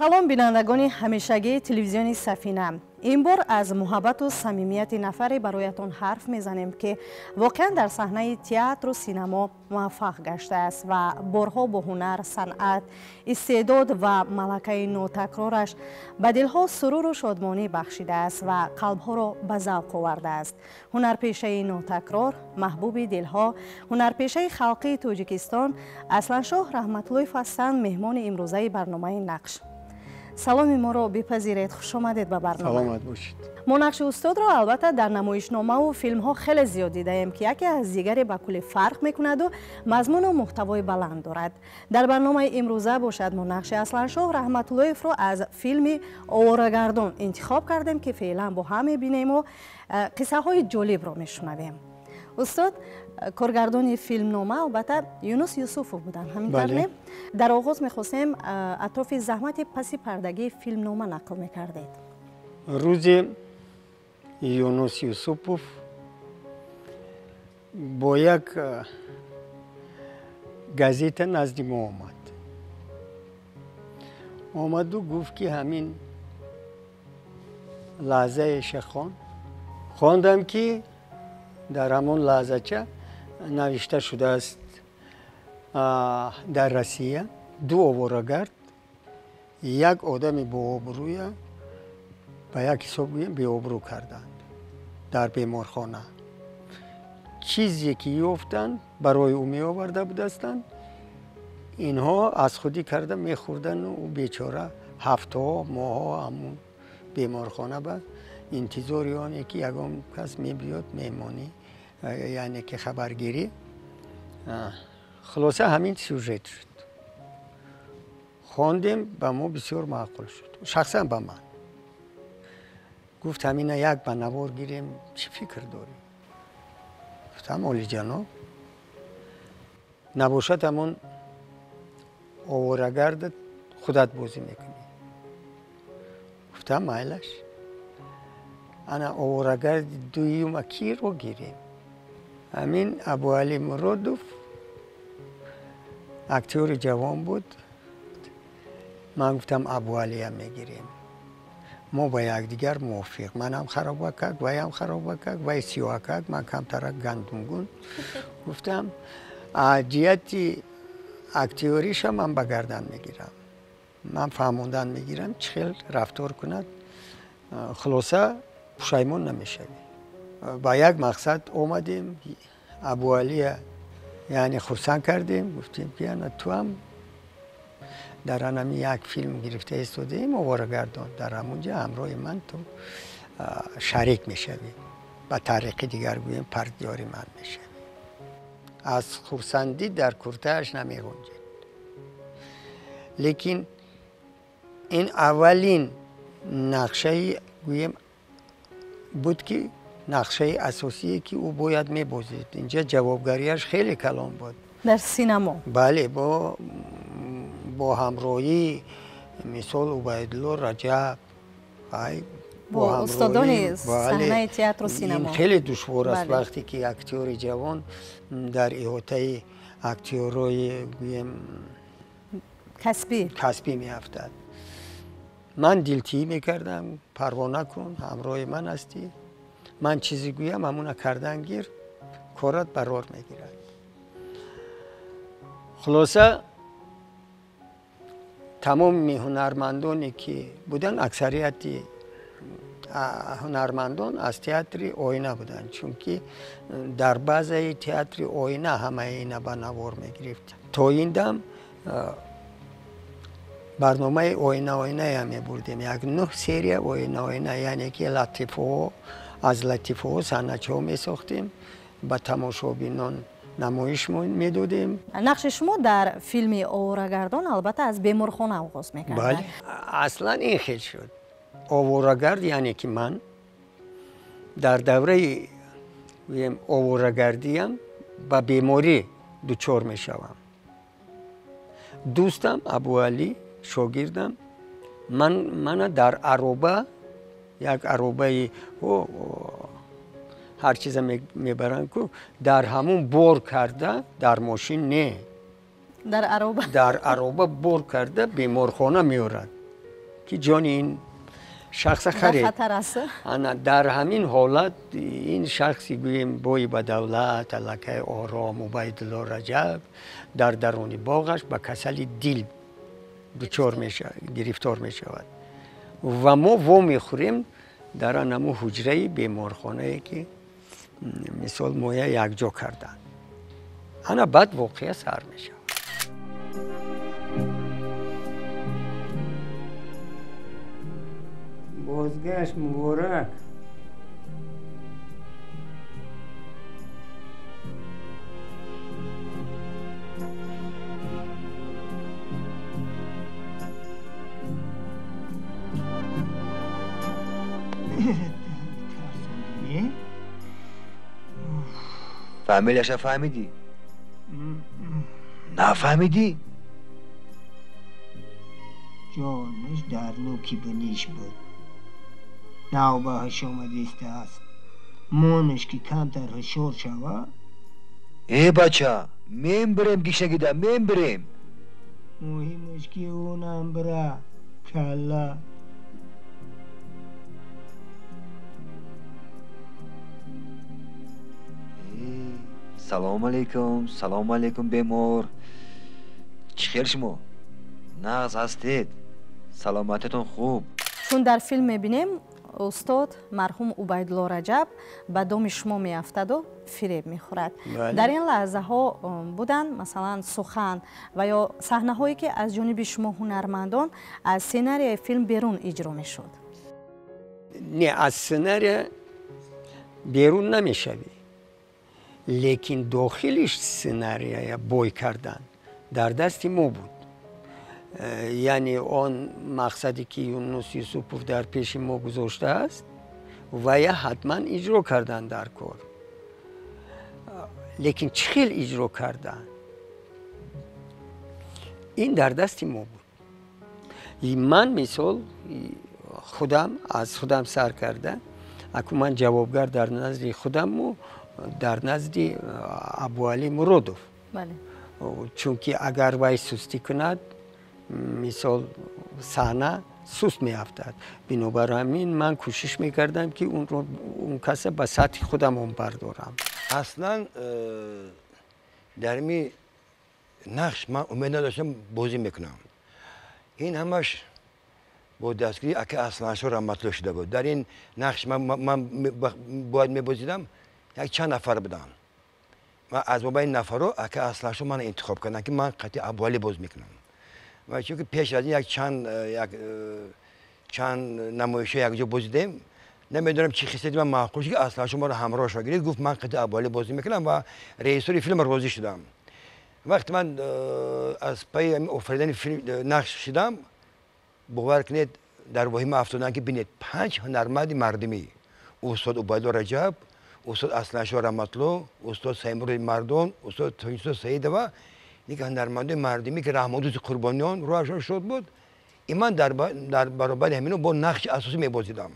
سلام بینندگان همیشگی تلویزیون سفینه. این بار از محبت و صمیمیت نفری برایتان حرف میزنیم که واقعا در صحنه تئاتر و سینما موفق گشته است و بارها با هنر، صنعت، استعداد و ملکه نوتکرارش به دلها سرور و شادمانی بخشیده است و قلبها را به ذوق آورده است. هنرپیشه نوتکرار، محبوب دلها، هنرپیشه خلقی تاجیکستان اصلانشاه رحمت الله هستند مهمان امروزه برنامه نقش. سلام ما را بپذیرید. خوش آمدید به برنامه. سلامت باشید. ما نقش استاد را البته در نمایشنامه و فیلم ها خیلی زیاد دیدیم که یکی از دیگری به کلی فرق میکند و مضمون و محتوای بلند دارد. در برنامه امروزه باشد ما نقش اصلانشاه رحمت الله را از فیلم آواره‌گردان انتخاب کردیم که فعلا با هم میبینیم و قصه های جالب را میشنویم. استاد کارگردان فیلم نامه البته یونس یوسفوف بودن، همینطور نه؟ در آغاز میخواستیم اطراف زحمت پس پردگی فیلم نامه نقل میکردید. روز یونس یوسفوف با یک گازیت نزد ما آمد و گفت که همین لحظه شخوان خواندم که در همون لحظه چه نوشته شده است در روسیه دو آواره‌گرد یک آدم با آبروی به یک حساب بی آبرو کردند در بیمارخانه. چیزی که یافتند برای او می آورده بودند، اینها از خودی کرده می خوردن و بیچاره هفته‌ها ماه‌ها همون بیمارخانه به انتظار آنه که یگان کس می بیاد میمانی، یعنی که خبرگیری. خلاصه همین سوژه شد. خواندیم به ما بسیار معقول شد، شخصا به من گفت همین یک به نوار گیریم چی فکر داری؟ گفتم عالی جناب نباشد همون آواره‌گرد خودت بازی میکنی. گفتم مایلش انا آواره‌گرد دویم کی رو گیریم؟ همین ابو علی مرادوف اکتور جوان بود. من گفتم ابو علی هم میگیریم. ما با یکدیگر موافق، من هم خراب کرد وای هم خراب کرد وای سیاه کرد من کمتر گندمگون. گفتم جهت اکتوریش هم من بگردن میگیرم، من فهموندن میگیرم چخیل رفتار کند. خلاصه پشیمون نمیشوی. با یک مقصد اومدیم ابو علی یعنی خرسند کردیم، گفتیم که تو هم در انمی یک فیلم گرفته ایستادیم آواره‌گردان، در همونجا همراه من تو شریک میشوی، با طریق دیگر گویم پردیاری من میشوی. از خرسندی در کرتهش نمیگنجید. لیکن این اولین نقشه گویم بود که نقشه اساسی که او باید میبازید. اینجا جوابگاریش خیلی کلان بود در سینما. بله با همراهی مثال عبیدالله رجب با استادان صحنه تئاتر و سینما. این خیلی دشوار است وقتی که اکتور جوان در احاطه اکتورای کسبی میافتد. من دلتی میکردم پروانه کن همراه من هستی، من چیزی گویم همونه کردن گیر کارت برار میگیرد. خلاصه تمام هنرمندانی که بودن اکثریت هنرمندان از تئاتر آینه بودن، چون که در بعضی تئاتر آینه همه اینا به نوار میگرفت. تا این دم برنامه آینه هم بردیم، یک 9 سری آینه یعنی که لطیفه از لطیفه ها صحنه‌ها می ساختیم، به تماشابینان نمایش میدادیم. نقش شما در فیلم آواره‌گردان البته از بیمارخانه آغاز میکرد. بله اصلا این خیلی شد. آواره‌گرد یعنی که من در دوره آواره‌گردیم به بیماری دچار میشوم. دوستم ابو علی شاگردم من در عربه یک عربه هر چیز میبرن که در همون بار کرده در ماشین نه در عربه بار کرده بیمارخانه میورد. که جان این شخص خرید. خطر است. در همین حالت این شخصی گوییم بوی به دولت علاقه آرام عبیدالله رجب در درون باغش به کسل دل دچار میشه، گرفتار میشود و ما میخوریم در آن حجره بیمارخانه که مثال مویه یک جا کردن. انا بعد واقعه سر میشه. بازگشت مبارک. فهمیدی یا فهمیدی؟ نفهمیدی؟ جانش در نوکی بنیش بود. نوبهش آمده است. مونش که کمتر هشار شوه. ای بچه میم بریم گیشه گیده میم بریم. مهمش که اونم بره کلا. سلام علیکم بیمار. چخیر شما؟ نغز هستید؟ سلامتتون خوب؟ چون در فیلم میبینیم استاد مرحوم عبیدالله رجب به دام شما میافتد و فریب میخورد. در این لحظه ها بودن مثلا سخن و یا صحنه هایی که از جانب شما هنرمندان از سیناری فیلم بیرون اجرا میشد؟ نه، از سیناری بیرون نمیشوی، لیکن داخلش سیناری بوی کردن در دست ما بود. یعنی آن مقصدی که یونس یوسفوف در پیش ما گذاشته است و یا حتما اجرا کردن در کار، لیکن چه خیلی اجرا کردن این در دست ما بود. من مثال خودم از خودم سر کردم، اکنون من جوابگر در نزد خودم و در نزد ابوعلی مرادوف. بله. چون که اگر وای سستی کند مثال صحنه سست می افتد. بنابر همین من کوشش می کردم که اون کس به سطح خودم اون بردارم. اصلا در می نقش من امید نداشتم بازی میکنم. این همش با دستگیری اکه اصلا شو رحمت الله شده بود. در این نقش من باید میبازیدم یک چند نفر بدن. من از بین نفرها اکه اصلا شو من انتخاب کردم که من قطعی ابوالی باز میکنم. و چون که پیش از این چند نمایشه یک جا بازیدیم، نمیدونم چی خیستی من معقول که اصلا شما رو همراه شو گرفت، گفت من قطعی ابوالی بازی میکنم و رئیسوری فیلم راضی شدم. وقتی من از پای آفریدن فیلم نقش شدم، باور کنید در وحیم افتادن که بینید 5 هنرمند مردمی، استاد عبیدالله رجب، استاد اصلانشاه رحمت الله، استاد سیمور مردان، استاد تونیسو سعید و یک هنرمند مردمی که رحمدوز قربانیان روشن شد بود. من در برابر همینو با نقش اساسی میبازیدم.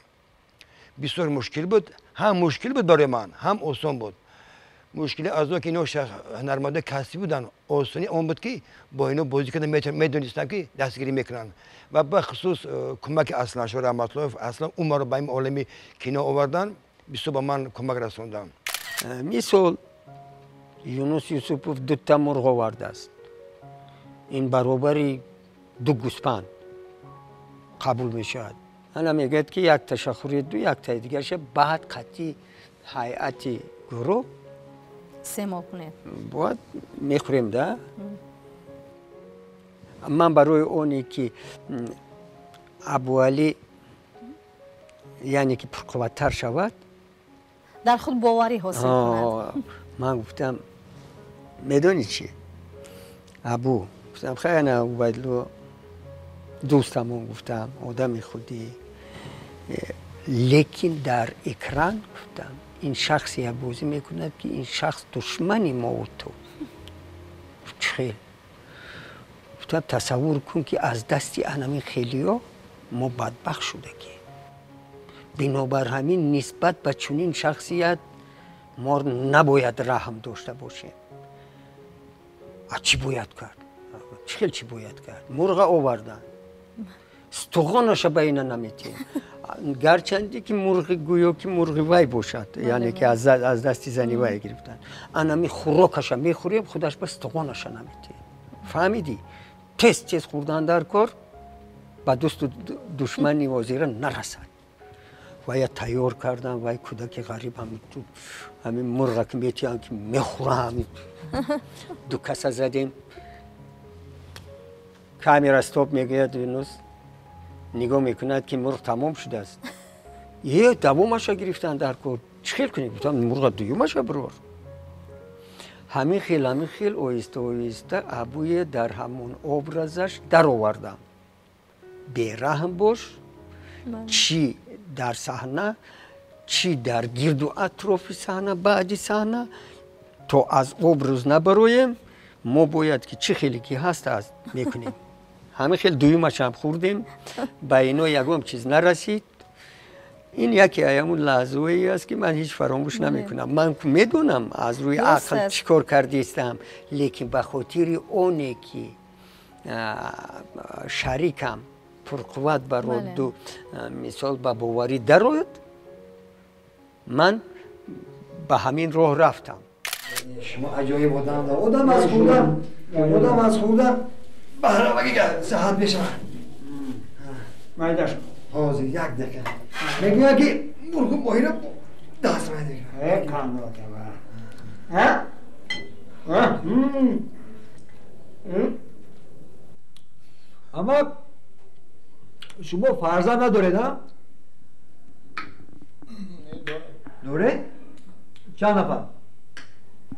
بسیار مشکل بود، هم مشکل بود برای من، هم آسان بود. مشکلی از اون که اینو هنرمند کسی بودن، آسانی اون بود که با اینو بازی کردن میدونستن که دستگیری میکنن و به خصوص کمک اصلانشاه رحمت الله اصلا اون رو به این عالمی کینو آوردن، بسیار با من کمک رسوندن. مثال یونس یوسفوف 2 تا مرغ آورده است. این برابر 2 گوسفند قبول میشود. انا میگه که یک تشخوری یک تا دیگرش بعد قطعی هیئت گروه سه کنید باید میخوریم ده. من برای اونی که ابوعلی یعنی که پرقوت‌تر شود در خود باوری حاصل کند. من گفتم میدونی چی؟ ابو گفتم خیلی نه عبیدالله دوستمون گفتم آدم خودی، لیکن در اکران گفتم این شخصی بازی میکند که این شخص دشمنی ما و تو. خیلی گفتم تصور کن که از دستی انمی خیلی ها ما بدبخت شده که بنابر همین نسبت به چنین شخصیت ما نباید رحم داشته باشیم. چی باید کرد؟ چی باید کرد؟ مرغ آوردن، استخوانش به اینا نمیتیم گرچندی که مرغ گویا که مرغ وای باشد یعنی که از دستی زنی وای گرفتن انمی خوراکش میخوریم خودش به استخوانش نمیتیم فهمیدی تست خوردن در کار با دوست و دشمن وزیر نرسد و یا تیار کردن و کودک غریب همین مرغ که میتیم که میخوره همین دو کس زدیم کامیرا استاپ میگه دینوس نگاه میکند که مرغ تمام شده است یه دومش گرفتن در کار چخیل کنید گفتم مرغ دومش برور همین خیل اویسته ابوی در همون ابرازش در آوردم بیرحم باش چی در صحنه چی در گرد و اطراف صحنه بعدی صحنه تو از ابراز نبرویم ما باید که چی خیلی که هست از میکنیم همه خیلی دویمش هم خوردیم با اینا یکم چیز نرسید این یکی ایامون لحظه‌ای است که من هیچ فراموش نمیکنم من میدونم از روی عقل چیکار کردیستم لیکن به خاطر اونی که شریکم پرقوت برای دو مثال به باوری درآید من به همین راه رفتم شما عجایب آدم از خوردن بهره بگی صحت بشه مایدش حاضر یک دقیقه میگه که مرغ ماهی را دست میده کام رو ها اما شما فرزند ندارید ها؟ داره؟ چند نفر؟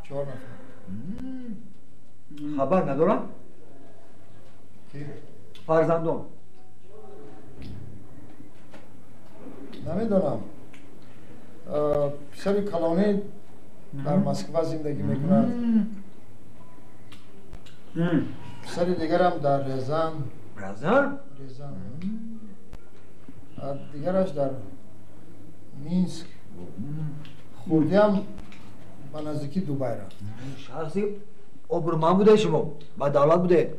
4 نفر خبر ندارم؟ فرزندان نمیدونم پسر کلانی در مسکو زندگی میکند پسر دیگر هم در رزن دیگرش در مینسک خوردی هم به نزدیکی دوبای را شخصی ابرومند بوده شما با دولت بوده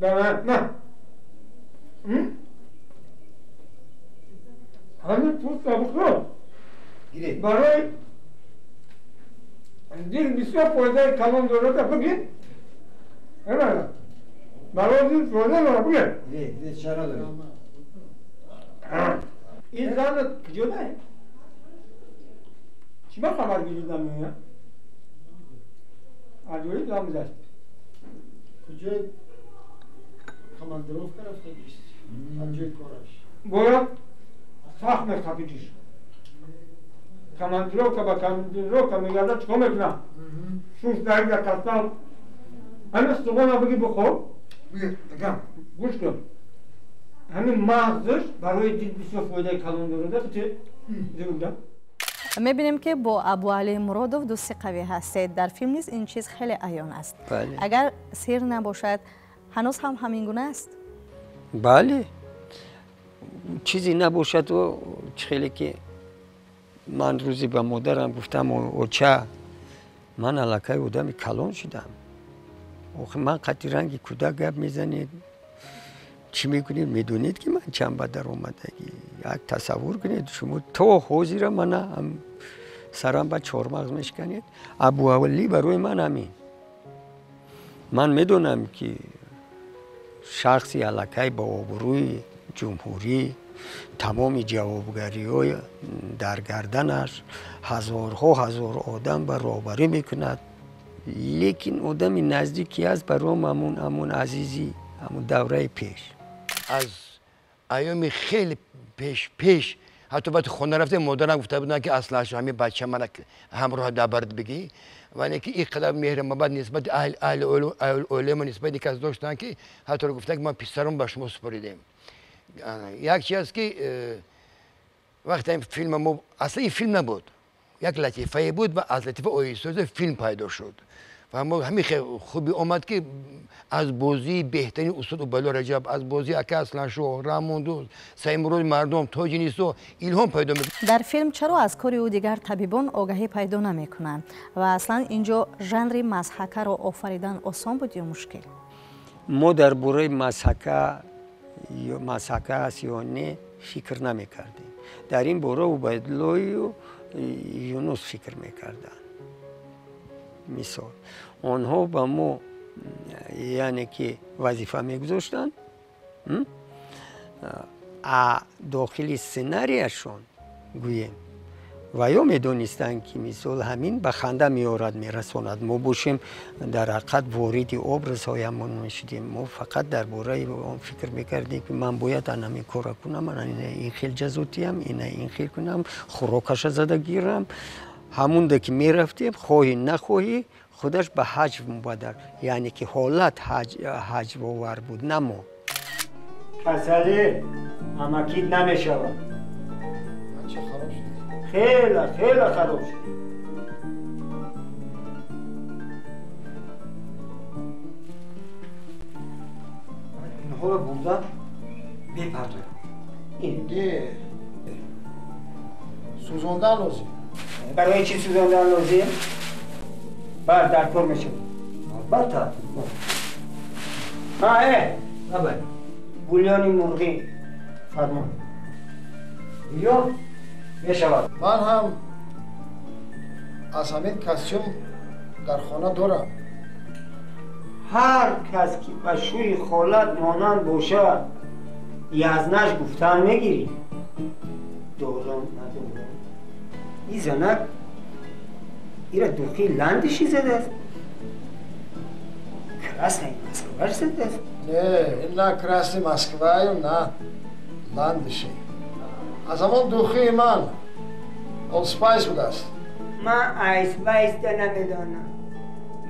نه همین پول سابقه برای دیر بسیار پایده کلان دولت بگید نه برای دیر پایده را بگید چرا داره این زن کجا چما خبر گیرید نمیه عجوی دام داشت کجا کماندروف رفته بیست عجوی کارش باید سخت مستفیدیش کماندروف که با کماندروف که میگرده چکا میکنم شوش داری در کستم همین استقام بگی بخور بگم گوش کن همین مغزش برای دید بسیار فایده کلان دارده که دیگه میبینیم که با ابو علی مرادوف دوستی قوی هستید در فیلم نیز این چیز خیلی عیان است اگر سیر نباشد هنوز هم همین گونه است بله چیزی نباشد و خیلی که من روزی به مادرم گفتم اوچه من علاقه آدم کلان شدم من قطعی رنگی کودک گپ میزنید چی میکنید میدونید که من چند به در اومدگی یک تصور کنید شما تو حوزی را من هم سرم به چهارمغز میشکنید ابو علی برای من همین من میدونم که شخصی علاقه با آبروی جمهوری تمام جوابگری های در گردنش هزار آدم به راهبری میکند لیکن آدم نزدیکی است برام همون عزیزی همون دوره پیش از ایام خیلی پیش حتی وقتی خونه رفته مادرم گفته بودن که اصلا همین بچه من همراه دبرد بگی و اینکه این قدر مهر محبت نسبت اهل علم نسبت کس داشتن که حتی گفتن که ما پسرم به شما سپریدیم یک چیز که وقتی این فیلم ما اصلا این فیلم نبود یک لطیفه بود و از لطیفه اویسوز فیلم پیدا شد و همین خوبی اومد که از بازی بهترین استاد اوبالا رجب از بازی اکا اصلا شو راموندوز سیمرود مردم تاجی نیستو الهام پیدا میکنه در فیلم چرا از کاری او دیگر طبیبان آگاهی پیدا نمیکنند و اصلا اینجا ژانر مضحکه را آفریدن آسان بود یا مشکل ما در باره مسحکه است یا نه فکر نمیکردیم. در این باره عبیدالله و یونس فکر میکردن. مثال آنها به ما یعنی که وظیفه میگذاشتن داخل سناریشون گوییم و یا میدونستن که مثال همین به خنده میرساند. ما باشیم در حقیقت وارد ابرزهایمان میشدیم. ما فقط درباره آن فکر میکردیم که من باید همین کار کنم، من این خیلی جزوتیم، این خیلی کنم، خوراکش زده گیرم. همون که میرفتیم خواهی نخواهی خودش به حج مبادر، یعنی که حالت حج باور بود نه ما. کسلی امکید نمیشود. من چه خراب شدی؟ خیلی خراب شد. اینها رو بردم بپردارم. این سوزاندن لازم. برای چی سوزاندن لازم؟ بعد در کار میشه. البته. نباید. بولیانی مرغی فرمان. یا میشود. من هم از همین کاستوم در خانه دارم. هر کس که به شوی خالت مانند باشد یزنش گفتن میگیری. دارم ندارم. این زنک ایره دوخی لندشی زده است. کراس این مسکوهش زده است. نه این نه کراس مسکوهی نه لندشی. از همان دوخی من اولسپایس بود است. من آیسپایس نمیدانم.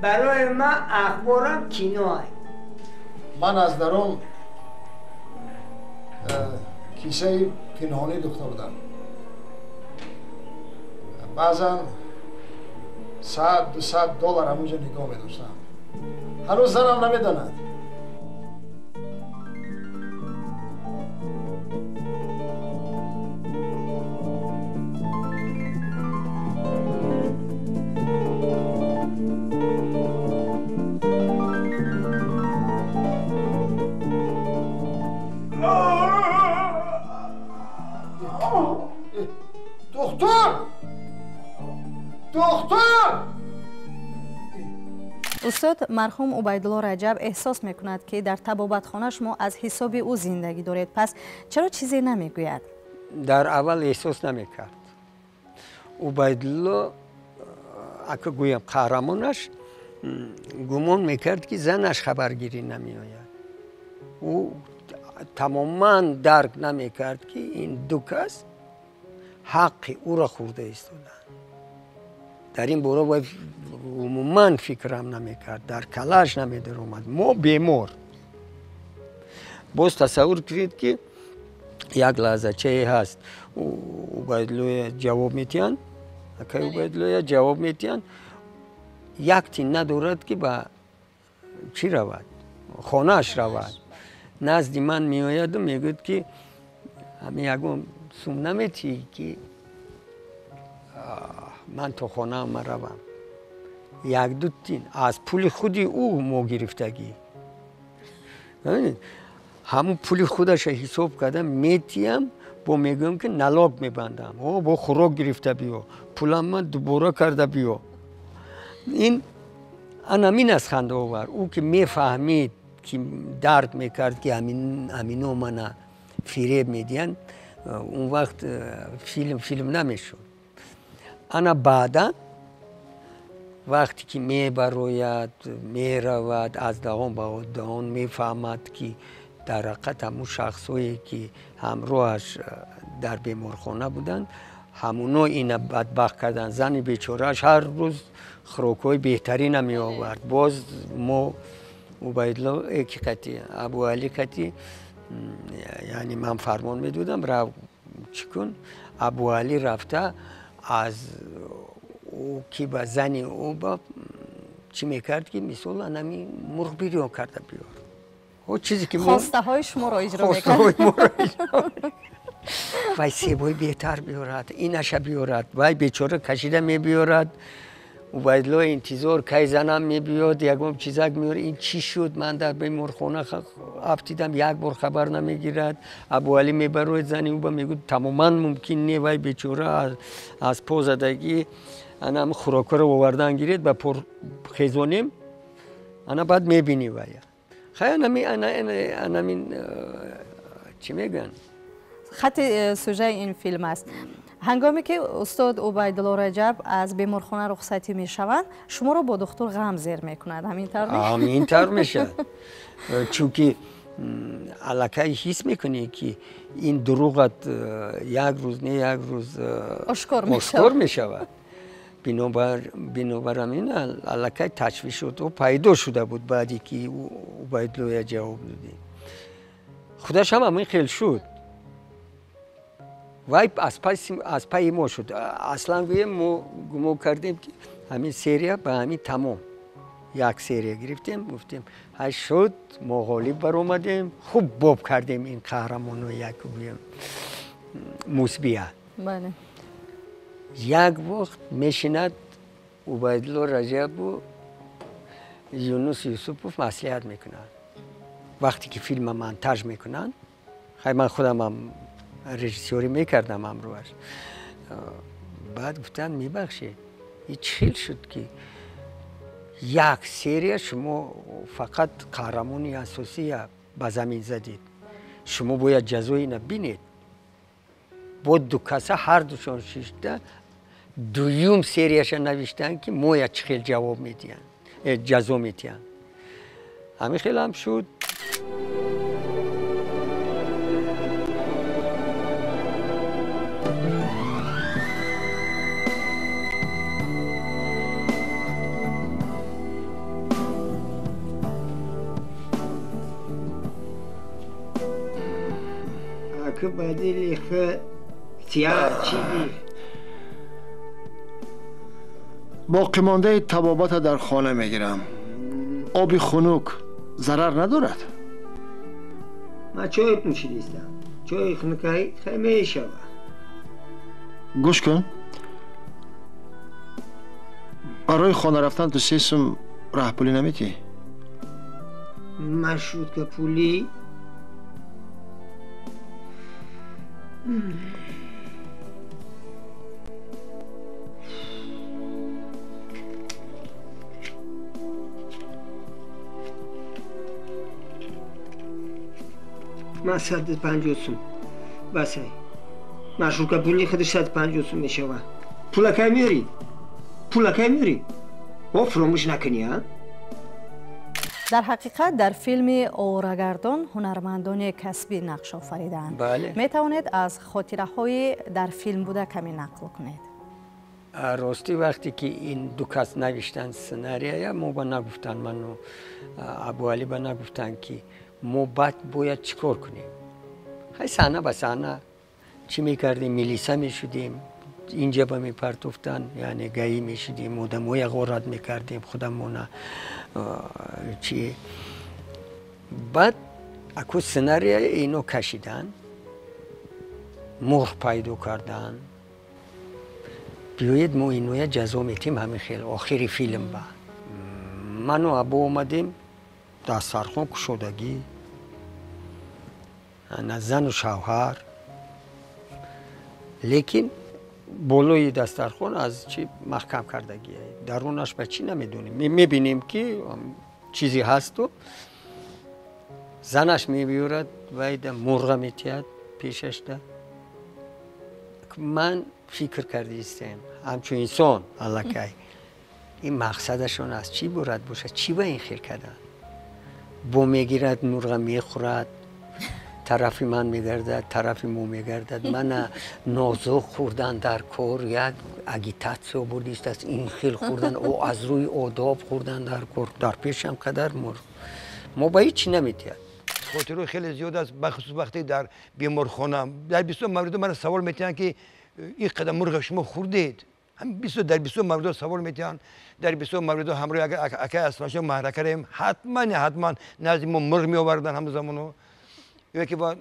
برای من اخبارم کینوه. من از درون کیسه پنهانی دوخته بودم. بعضا $100-200 همونجا نگاه می‌داشتم. هنوز زنم نمیداند. دختر! استاد مرحوم عبیدالله رجب احساس میکند که در طبابتخانه‌اش ما از حساب او زندگی دارید، پس چرا چیزی نمیگوید؟ در اول احساس نمیکرد. عبیدالله اگه گویم قهرمانش گمان میکرد که زنش خبرگیری نمیآید. او تماما درک نمیکرد که این دو کس حق او را خورده ایستادند. در این باره عموما فکرم نمیکرد، در کلاش نمیدر اومد. ما بیمار باز تصور کرد که یک لحظه چه هست عبیدالله جواب میتین، اگه عبیدالله جواب میتین یک تین ندارد که به چی رود؟ خانهش رود. نزد من میآید و میگوید که همین یکم سوم نمیتی که من تو خانه هم روم. یک دو تین از پول خودی او ما گرفتگی. همون پول خودش حساب کردم میتیم با میگم که نلاک میبندم با خوراک گرفته بیا پولم من دوباره کرده بیا. این انامین از خنده آور. او که میفهمید که درد میکرد که همینو من فریب میدین، اون وقت فیلم نمیشد. انا بعدا وقتی که میبروید میرود از دهان به دهان میفهمد که در حقیقت همون شخصایی که همراهش در بیمارخانه بودند همونا این بدبخت کردن. زن بیچارهش هر روز خوراکای بهتری نمی آورد. باز ما عبیدالله کتی ابو علی کتی یعنی من فرمان میدودم رو چیکن. ابو علی رفته از او که به زن او با چی میکرد که مثلا نمی مرغ بیرون کرده بیار. او چیزی که خواسته های شما را اجرا میکرد. وای سیبای بهتر بیارد، اینش بیارد، وای بیچاره کشیده میبیارد. عبیدالله انتظار کی زنم میبیاد یکم چیزک میاره این چی شد من در بیمارخانه افتیدم یک بار خبر نمیگیرد ابو علی میبرد زنی او میگه تماما ممکن نی وای بیچاره از پا زدگی انا هم خوراک رو آوردن گیرید و پر خیزانیم انا بعد میبینی وای خیلی انا چی میگن خط سوژه این فیلم است. هنگامی که استاد عبیدالله رجب از بیمارخانه رخصتی میشوند شما را با دکتر غم زیر میکند همینطور میشه؟ همینطور میشه چونکه الکی حس میکنی که این دروغت یک روز نه یک روز آشکار میشود بنابر همین الکی تشویش شد و پیدا شده بود بعدی که عبیدالله جواب دادی خودش هم همین خیلی شد وای از پای ما شد اصلا ما گمو کردیم که همین سریه به همین تمام یک سریه گرفتیم گفتیم های شد ما غالب بر اومدیم خوب باب کردیم این قهرمان و یک موسبیه بله یک وقت میشیند عبیدالله رجب و یونس یوسفوف مصلحت میکنند وقتی که فیلم مونتاژ میکنند خیلی من خودم هم رژیسوری میکردم امروز بعد گفتن میبخشید این چیل شد که یک سری شما فقط قهرمانی اساسی به زمین زدید شما باید جزایی نبینید با دو کسه هر دوشان شیشته دویم سریش نوشتن که مویا چخیل جواب میدین جزا میدین همین خیلی هم شد که بدیلی خه سیاه چی بی باقی مانده طبابت در خانه میگیرم آبی خنک ضرر ندارد من چای پوشیدیستم چای خنکایی خیلی شوه گوش کن برای خانه رفتن تو 3 سوم راه پولی نمیتی؟ مشروط که پولی من 150 سوم بسه مشروط که پولی خودش 150 سوم میشوه پولا که میاری با فراموش نکنی ها در حقیقت در فیلم آورگردان هنرمندان کسبی نقش آفریدند. بله. می توانید از خاطره های در فیلم بوده کمی نقل کنید. راستی وقتی که این دو کس نوشتن سناریو ما با نگفتن من و ابو علی با نگفتن که ما بعد باید چیکار کنیم های صحنه به صحنه چی میکردیم میلیسا میشدیم اینجا با میپرتفتن یعنی گایی میشدیم مودموی غارت میکردیم خودمون چی بعد اکو سناریو اینو کشیدن مرغ پیدا کردن بیایید ما اینو جزا میتیم همین خیلی آخری فیلم با من و ابو اومدیم دسترخوان کشودگی زن و شوهر لیکن بالای دسترخوان از چی محکم کردگی درونش به چی نمیدونیم میبینیم که چیزی هست و زنش میبیورد و مرغ میتید پیشش ده من فکر کردیستم همچون انسان الکی این مقصدشون از چی برد باشه چی با این خیر کردن بو میگیرد مرغ میخورد طرفی من میگردد طرفی مو میگردد من نازو خوردن در کار یک اگیتاسیو بودیست است این خیل خوردن او از روی آداب خوردن در کار در پیشم قدر مرغ ما با هیچی نمیتید خاطره خیلی زیاد است بخصوص وقتی در بیمارخانه در 20 مورد من سوال میتونن که این قدر مرغ شما خوردید هم در 20 مورد سوال میتونن در 20 مورد همراه اگر اکای اصلاحشون محرک کردیم حتما نزد ما مرغ می آوردن هم زمانو یا که با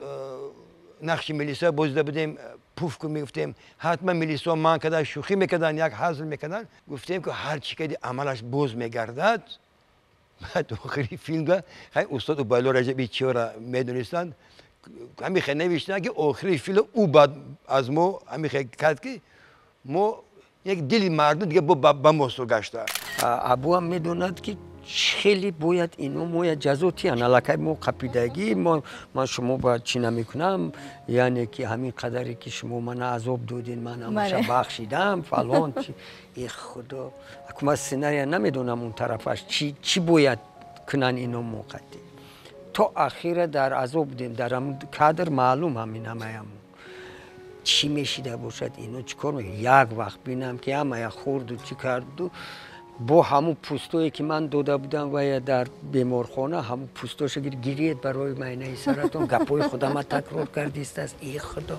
نقش ملیسا بازده بدیم پوف که میگفتیم حتما میلیسا مان کردن شوخی میکردن یک حاصل میکردن گفتیم که هر چی که عملش باز میگردد بعد آخری فیلم خیلی استاد اوبایلو رجبی چیورا میدونستند همین خیلی نوشتن که آخری فیلم او بعد از ما همین خیلی کرد که ما یک دلی مردم دیگه با موضوع گشته. ابو هم میدوند که خیلی باید اینو موی جزوتی انالکای مو قپیدگی من شما باید چی نمیکنم یعنی که همین قدری که شما من عذاب دادین من همشا بخشیدم فلان چی ای خدا اکما سیناریا نمیدونم اون طرفش چی باید کنن اینو موقتی تا اخیر در عذاب بودیم در همون کادر معلوم همین همه چی میشیده باشد اینو چیکار میکنه یک وقت بینم که همه خورد و چی کرد و با همون پوستویی که من داده بودم و در بیمارخانه همون پوستوش گیرید برای معاینه سرطان گپای خودم تکرار کردیست است ای خدا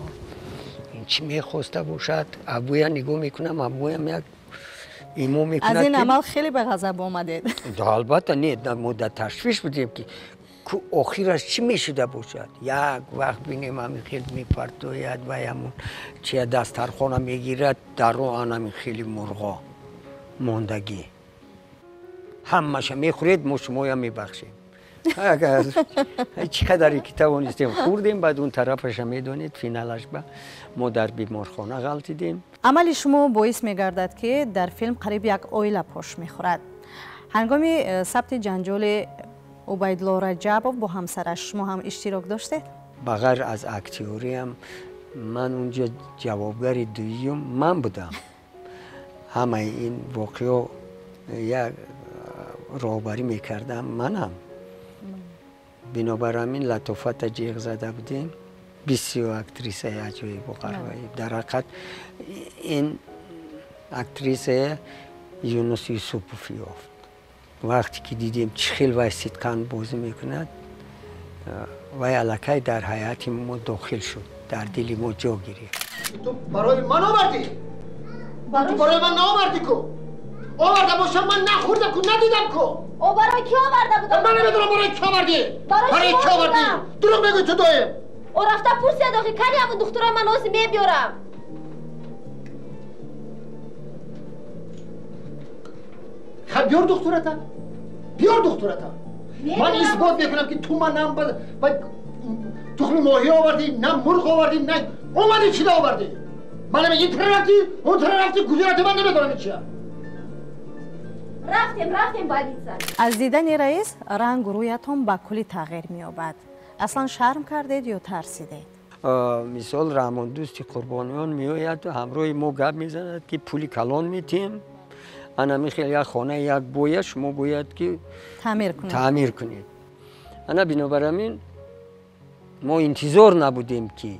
این چی میخواسته باشد ابویا نگاه میکنم ابویم یک ایمو میکنه از این عمل خیلی به غضب آمدید البته نه در مدت تشویش بودیم که آخرش چی میشده باشد یک وقت بینیم همین خیلی میپرتوید و همون چیه دسترخانه میگیرد در رو همین خیلی مرغا موندگی همش میخورید ما شما هم میبخشیم اگر چقدری که توانستیم خوردیم بعد اون طرفش هم میدونید فینالش با ما در بیمارخانه غلطیدیم. عمل شما باعث میگردد که در فیلم قریب یک اویله پشت میخورد. هنگام ثبت جنجال عبیدالله رجب با همسرش شما هم اشتراک داشته؟ بغیر از اکتیوری هم من اونجا جوابگار دویم من بودم. همه این واقعا یک راهبری میکردم منم. بنابر همین لطافت جیغ زده بودیم. بسیار اکتریسه عجایب و غریب. در حقیقت این اکتریسه یونس یوسفوفی افت. وقتی که دیدیم چه خیلی وای صدقاً بازی میکند وای الکی در حیاتی ما داخل شد در دلی ما جا گرفت. تو برای من آوردی؟ تو برای من نآوردی کو؟ آورده باشم من نخوردم کو ندیدم کو؟ او برای کی آورده بودم؟ من نمیدونم برای کی آوردی؟ برای کی آوردی؟ دروغ میگوی تو دایم. او رفته پرسید آخه کلی همون دخترم من آزی میبیارم. خب بیار دخترتا بیار دخترتا من اثبات میکنم که تو من نم تخم ماهی آوردی نه مرغ آوردی نه اومدی چی آوردی من میگی این رفتی اون رفتی گویرت من نمیدونم چیه رفتیم باید از دیدن رئیس رنگ و رویتون با کلی تغییر مییابد. اصلا شرم کردید یا ترسیدید؟ مثال رحمان دوستی قربانیان میآید همراه ما گپ میزند که پولی کلان میتیم انا میخواد یک خانه یک بویه شما باید که تعمیر کنید. انا بنابراین ما انتظار نبودیم که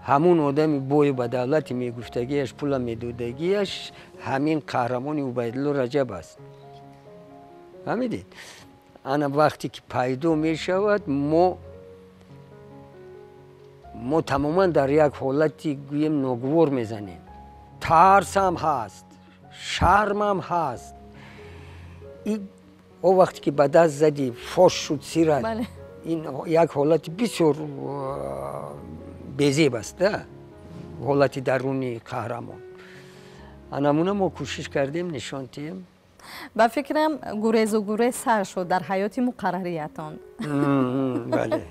همون آدم بوی به دولت میگفتگیش پول میدودگیش همین قهرمان عبیدالله رجب است. فهمیدید؟ انا وقتی که پیدا میشود ما تماما در یک حالتی گویم ناگوار میزنیم. ترس هم هست شرم هم هست. او وقتی که به دست زدی فاش شد سیرت این یک حالت بسیار بیزیب است حالت درونی قهرمان. انمونه ما کوشش کردیم نشان دهیم. با فکرم گریز و گریز سر شد در حیات مقرریتان. بله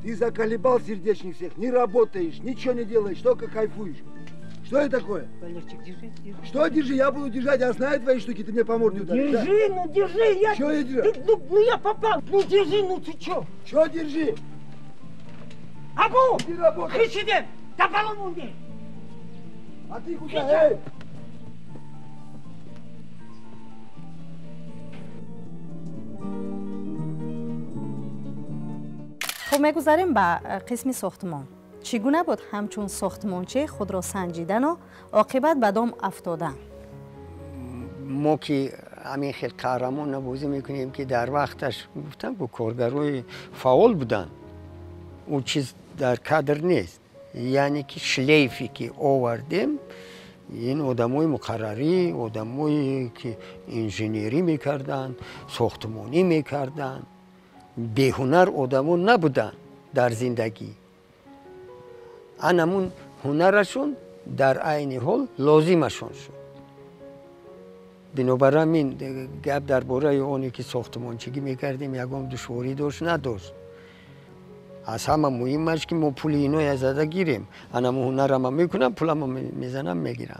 Ты заколебал сердечник всех, не работаешь, ничего не делаешь, только кайфуешь. Что это такое? Валерчик, держи. Что держи? Я буду держать, я знаю твои штуки, ты мне по морде ударишь. Держи, ну держи, я... Что я держу? Ну я попал, ну держи, ну ты чё? Что держи? Абу! Не работай. Хрисидем, да поломунди! А ты куда? Эй! خب میگذاریم به قسم ساختمان. چگونه بود همچون ساختمانچه خود را سنجیدن و عاقبت به دام افتادن؟ ما که همین خیلی قهرمان نبازی میکنیم که در وقتش گفتم که کارگرای فعال بودن. اون چیز در کادر نیست. یعنی که شلیفی که آوردیم این آدمای مقرری، آدمایی که انجینیری میکردن، ساختمانی میکردن بیهنر آدمو نبودن در زندگی. همون هنرشون در عین حال لازمشون شد. بنابراین گپ درباره اونی که ساختمانچگی میکردیم یکم دشواری داشت نداشت. از همه مهمش که ما پول اینو از زده گیریم. همون هنرم میکنم پولم میزنم میگیرم.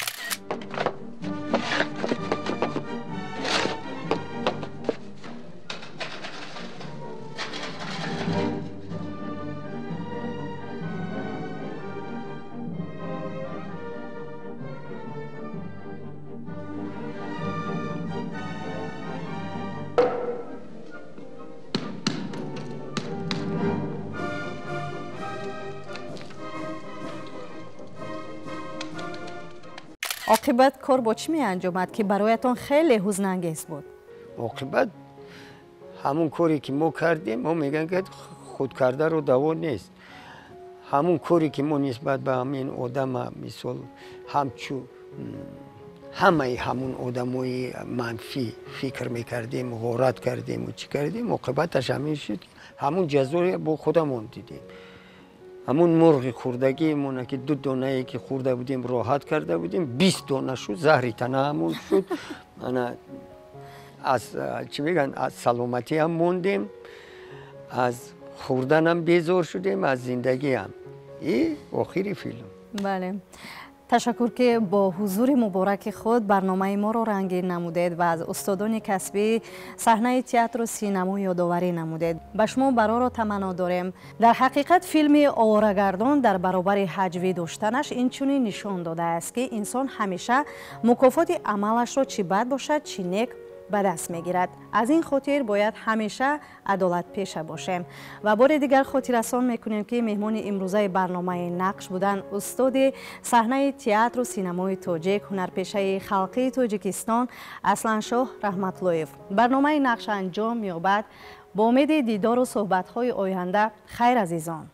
عاقبت کار با چی می انجامد که برایتان خیلی حزن‌انگیز بود؟ عاقبت همون کاری که ما کردیم ما میگن که خود کرده رو دوا نیست. همون کاری که ما نسبت به همین آدم مثال همه همون آدمای منفی فکر میکردیم غارت کردیم و چی کردیم عاقبتش همین شد همون جزایی با خودمون دیدیم. همون مرغ خوردگی مونه که 2 دانه که خورده بودیم راحت کرده بودیم 20 دانه شد زهری تنه همون شد. از چی میگن از سلامتی هم موندیم از خوردن هم بیزار شدیم از زندگی هم. این آخری فیلم. بله تشکر که با حضور مبارک خود برنامه ما رو رنگین نمودید و از استادان کسبی صحنه تئاتر و سینما یادآوری نمودید. به شما برا را تمنا داریم. در حقیقت فیلم آواره‌گردان در برابر هجوی داشتنش این چنین نشان داده است که انسان همیشه مکافات عملش را چی بد باشد چی نیک به دست میگیرد. از این خاطر باید همیشه عدالت پیشه باشیم و بار دیگر خاطررسان میکنیم که مهمان امروزه برنامه نقش بودن استاد صحنه تئاتر و سینمای تاجیک هنرپیشه خلقی تاجیکستان اصلانشاه رحمت‌اللهیف. برنامه نقش انجام یابد با امید دیدار و صحبت‌های آینده. خیر عزیزان.